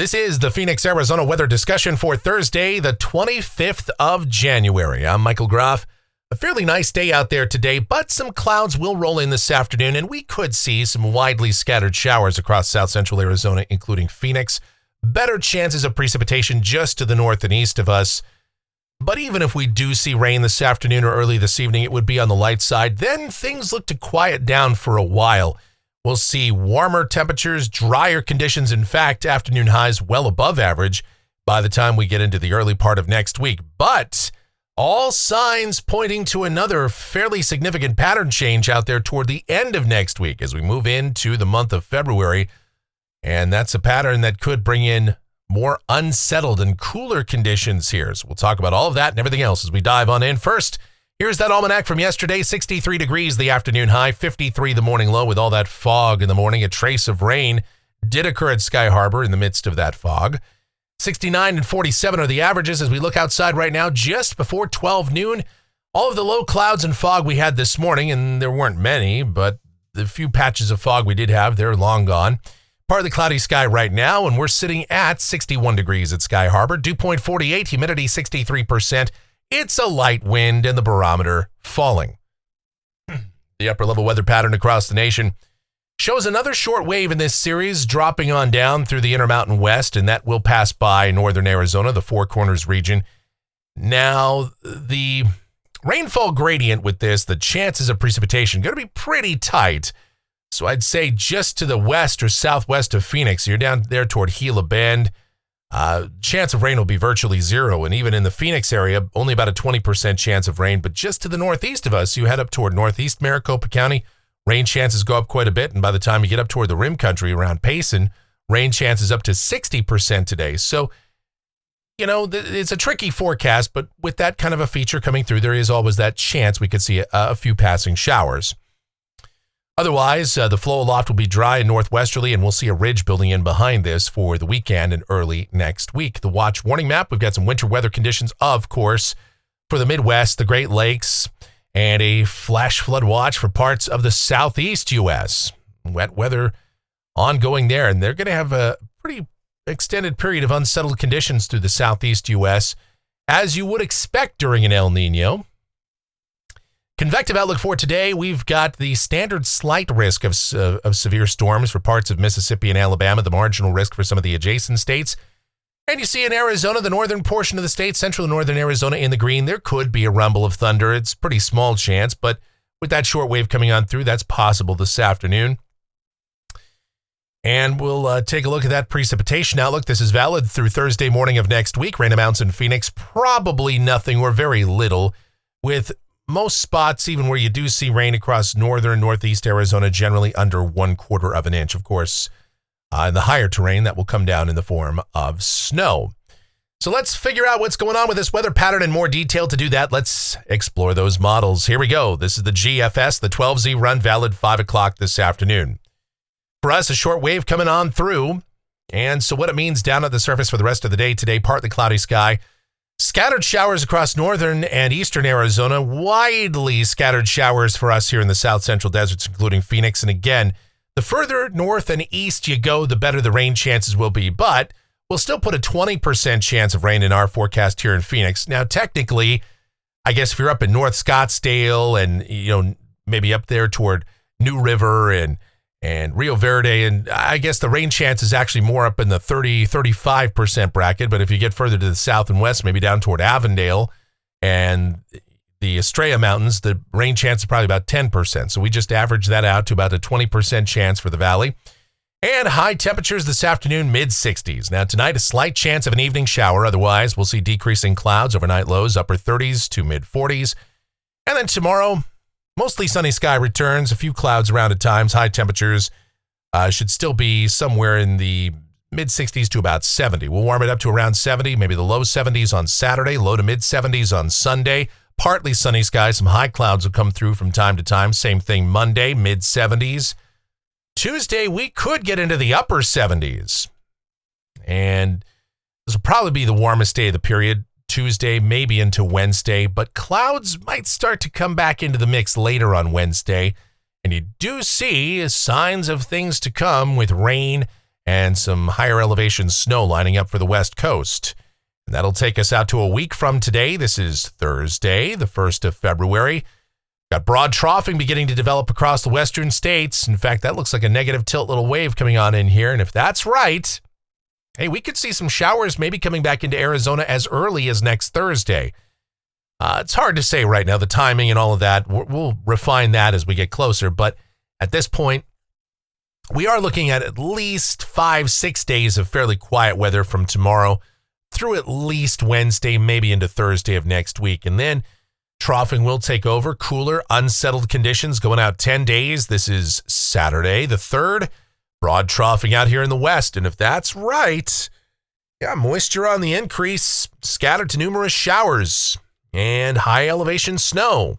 This is the Phoenix, Arizona weather discussion for Thursday, the 25th of January. I'm Michael Groff. A fairly nice day out there today, but some clouds will roll in this afternoon, and we could see some widely scattered showers across south central Arizona, including Phoenix. Better chances of precipitation just to the north and east of us. But even if we do see rain this afternoon or early this evening, it would be on the light side. Then things look to quiet down for a while. We'll see warmer temperatures, drier conditions. In fact, afternoon highs well above average by the time we get into the early part of next week. But all signs pointing to another fairly significant pattern change out there toward the end of next week as we move into the month of February. And that's a pattern that could bring in more unsettled and cooler conditions here. So we'll talk about all of that and everything else as we dive on in. First, here's that almanac from yesterday. 63 degrees the afternoon high, 53 the morning low with all that fog in the morning. A trace of rain did occur at Sky Harbor in the midst of that fog. 69 and 47 are the averages as we look outside right now just before 12 noon. All of the low clouds and fog we had this morning, and there weren't many, but the few patches of fog we did have, they're long gone. Partly cloudy sky right now, and we're sitting at 61 degrees at Sky Harbor. Dew point 48, humidity 63%. It's a light wind and the barometer falling. The upper level weather pattern across the nation shows another short wave in this series dropping on down through the Intermountain West, and that will pass by northern Arizona, the Four Corners region. Now, the rainfall gradient with this, the chances of precipitation, going to be pretty tight. So I'd say just to the west or southwest of Phoenix, you're down there toward Gila Bend. Chance of rain will be virtually zero. And even in the Phoenix area, only about a 20% chance of rain. But just to the northeast of us, you head up toward northeast Maricopa County, rain chances go up quite a bit. And by the time you get up toward the rim country around Payson, rain chances up to 60% today. So, you know, it's a tricky forecast, but with that kind of a feature coming through, there is always that chance we could see a few passing showers. Otherwise, the flow aloft will be dry and northwesterly, and we'll see a ridge building in behind this for the weekend and early next week. The watch warning map, we've got some winter weather conditions, of course, for the Midwest, the Great Lakes, and a flash flood watch for parts of the southeast U.S. Wet weather ongoing there, and they're going to have a pretty extended period of unsettled conditions through the southeast U.S., as you would expect during an El Nino. Convective outlook for today, we've got the standard slight risk of severe storms for parts of Mississippi and Alabama, the marginal risk for some of the adjacent states. And you see in Arizona, the northern portion of the state, central and northern Arizona in the green, there could be a rumble of thunder. It's pretty small chance, but with that short wave coming on through, that's possible this afternoon. And we'll take a look at that precipitation outlook. This is valid through Thursday morning of next week. Rain amounts in Phoenix, probably nothing or very little, with most spots, even where you do see rain across northern, northeast Arizona, generally under 1/4 of an inch. Of course, in the higher terrain, that will come down in the form of snow. So let's figure out what's going on with this weather pattern in more detail. To do that, let's explore those models. Here we go. This is the GFS, the 12Z run, valid 5 o'clock this afternoon. For us, a short wave coming on through. And so what it means down at the surface for the rest of the day today, partly cloudy sky. Scattered showers across northern and eastern Arizona, widely scattered showers for us here in the south central deserts, including Phoenix. And again, the further north and east you go, the better the rain chances will be. But we'll still put a 20% chance of rain in our forecast here in Phoenix. Now, technically, I guess if you're up in North Scottsdale and, you know, maybe up there toward New River and Rio Verde, and I guess the rain chance is actually more up in the 30-35% bracket. But if you get further to the south and west, maybe down toward Avondale and the Estrella Mountains, the rain chance is probably about 10%. So we just average that out to about a 20% chance for the valley. And high temperatures this afternoon, mid-60s. Now tonight, a slight chance of an evening shower. Otherwise, we'll see decreasing clouds, overnight lows, upper 30s to mid-40s. And then tomorrow, mostly sunny sky returns, a few clouds around at times. High temperatures should still be somewhere in the mid-60s to about 70. We'll warm it up to around 70, maybe the low 70s on Saturday, low to mid-70s on Sunday. Partly sunny skies, some high clouds will come through from time to time. Same thing Monday, mid-70s. Tuesday, we could get into the upper 70s. And this will probably be the warmest day of the period. Tuesday, maybe into Wednesday, but clouds might start to come back into the mix later on Wednesday. And you do see signs of things to come with rain and some higher elevation snow lining up for the west coast. And that'll take us out to a week from today. This is Thursday, the 1st of February. Got broad troughing beginning to develop across the western states. In fact, that looks like a negative tilt little wave coming on in here. And if that's right, hey, we could see some showers maybe coming back into Arizona as early as next Thursday. It's hard to say right now, the timing and all of that. We'll refine that as we get closer. But at this point, we are looking at least 5-6 days of fairly quiet weather from tomorrow through at least Wednesday, maybe into Thursday of next week. And then troughing will take over, cooler, unsettled conditions going out 10 days. This is Saturday, the 3rd. Broad troughing out here in the west. And if that's right, yeah, moisture on the increase, scattered to numerous showers and high elevation snow.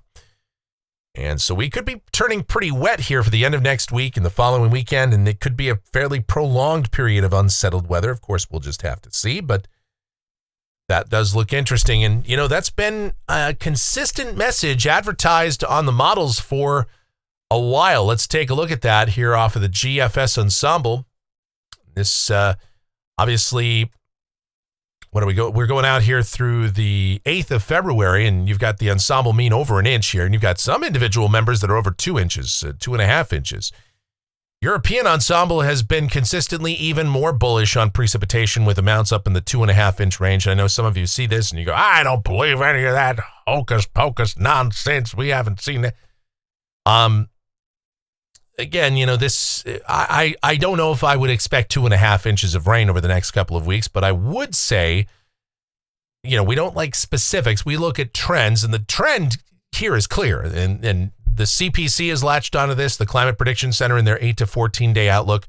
And so we could be turning pretty wet here for the end of next week and the following weekend. And it could be a fairly prolonged period of unsettled weather. Of course, we'll just have to see, but that does look interesting. And, you know, that's been a consistent message advertised on the models for a while. Let's take a look at that here off of the GFS ensemble. This, obviously, we're going out here through the 8th of February, and you've got the ensemble mean over an inch here, and you've got some individual members that are over 2 inches, 2.5 inches. European ensemble has been consistently even more bullish on precipitation with amounts up in the 2.5 inch range. I know some of you see this and you go, I don't believe any of that hocus pocus nonsense. We haven't seen it. Again, you know, this, I don't know if I would expect 2.5 inches of rain over the next couple of weeks, but I would say, you know, we don't like specifics. We look at trends, and the trend here is clear. And the CPC has latched onto this, the Climate Prediction Center in their 8 to 14 day outlook.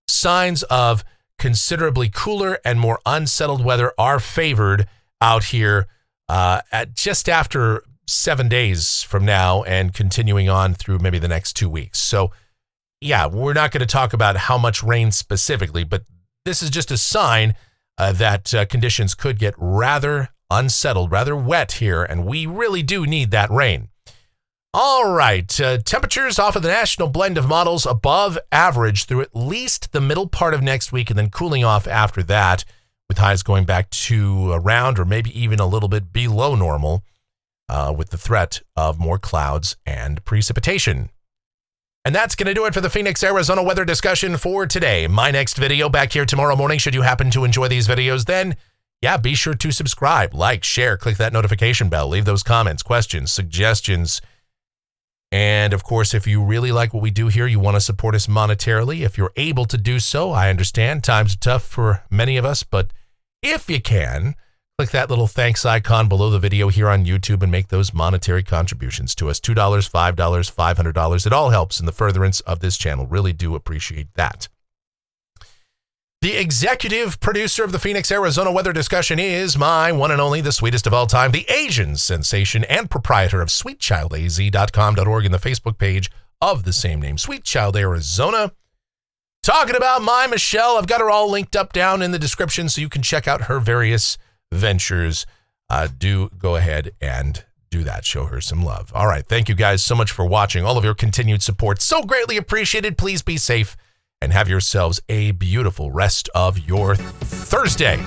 Signs of considerably cooler and more unsettled weather are favored out here at just after 7 days from now and continuing on through maybe the next 2 weeks. So, yeah, we're not going to talk about how much rain specifically, but this is just a sign that conditions could get rather unsettled, rather wet here, and we really do need that rain. All right, temperatures off of the national blend of models above average through at least the middle part of next week and then cooling off after that, with highs going back to around or maybe even a little bit below normal with the threat of more clouds and precipitation. And that's going to do it for the Phoenix, Arizona weather discussion for today. My next video back here tomorrow morning. Should you happen to enjoy these videos, then yeah, be sure to subscribe, like, share, click that notification bell, leave those comments, questions, suggestions. And of course, if you really like what we do here, you want to support us monetarily, if you're able to do so, I understand times are tough for many of us, but if you can, click that little thanks icon below the video here on YouTube and make those monetary contributions to us. $2, $5, $500. It all helps in the furtherance of this channel. Really do appreciate that. The executive producer of the Phoenix, Arizona weather discussion is my one and only, the sweetest of all time, the Asian sensation and proprietor of sweetchildaz.com.org and the Facebook page of the same name, Sweet Child Arizona. Talking about my Michelle, I've got her all linked up down in the description so you can check out her various ventures. Do go ahead and do that. Show her some love. All right. Thank you guys so much for watching. All of your continued support. So greatly appreciated. Please be safe and have yourselves a beautiful rest of your Thursday.